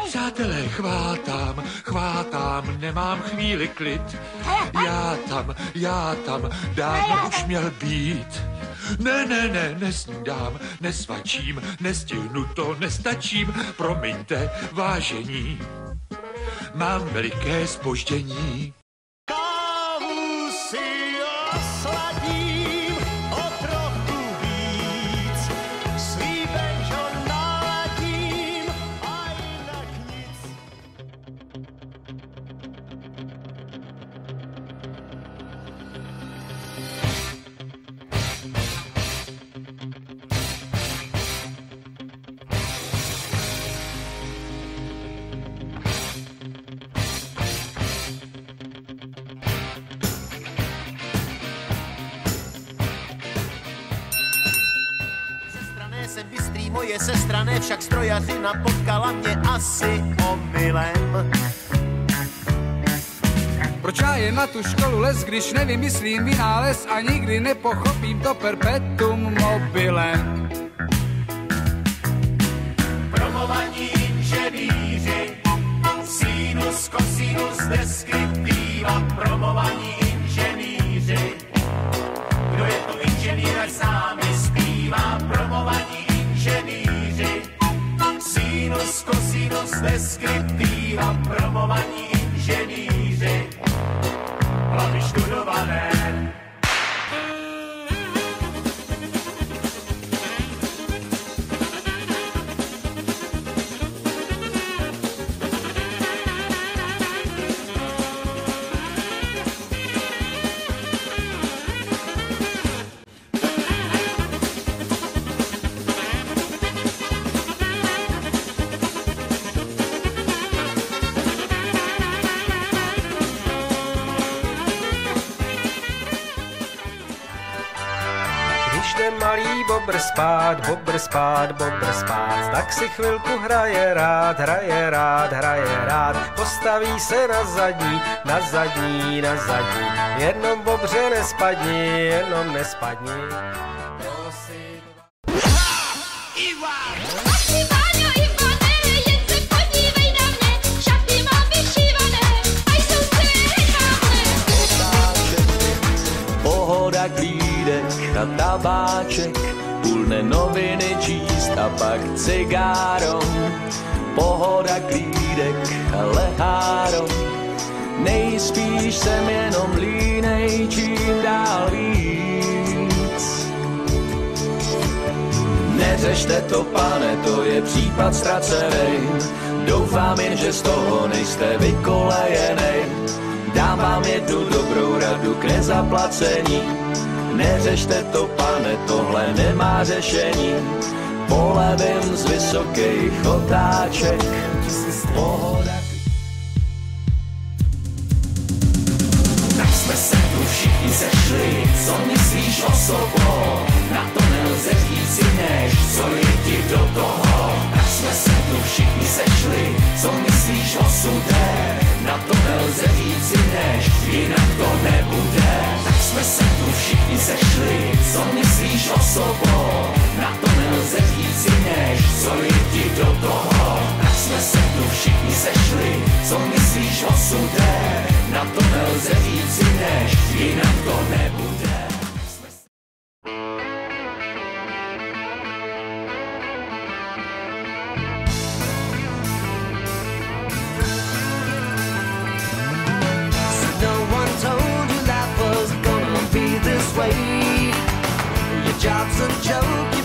Přátelé, chvátám, nemám chvíli klid. Já tam, dávno už měl být. Ne, nesnídám, nesvačím, nestihnu to, nestačím, promiňte, vážení. Mám veliké zpoždění. Kávu si osladím o trochu víc, slíbeň ho naladím a jinak nic. Jsem bystrý, moje sestra ne, však strojařina potkala mě asi omylem. Proč já jen na tu školu les, když nevymyslím vynález a nikdy nepochopím to perpetuum mobilem. Promovaní inženýři, sinus, kosinus, deskriptiva, promovaní inženýři. Kdo je to inženýr, ať sám vyspívá, promovaní inženýři, sinus, kosinus, deskriptiva, promovaní inženýři, hlavy študované. Když jde malý bobr spát, tak si chvilku hraje rád, postaví se na zadní, jenom bobře nespadni. Pohoda, klídek a tabáček, půlne noviny číst a pak cigárom. Pohoda, klídek a lehárom, nejspíš jsem jenom línej, čím dál víc. Neřešte to, pane, to je případ ztracenej, doufám jen, že z toho nejste vykolejenej. Dám vám jednu dobrou radu k nezaplacení. Neřešte to, pane, tohle nemá řešení. Polevím z vysokých otáček. Pohoda. Tak jsme se tu všichni sešli, co myslíš o sobou? Na to nelze říci než, co je ti do toho. Tak jsme se tu všichni sešli, co myslíš o sudé? Na to nelze říci než, jinak to nebude. Tak jsme se tu všichni sešli, co myslíš o sobou? Na to nelze říci než, co je ti do toho. Tak jsme se tu všichni sešli, co myslíš o sudé? Na to nelze říci než, jinak to nebude. Your job's a joke.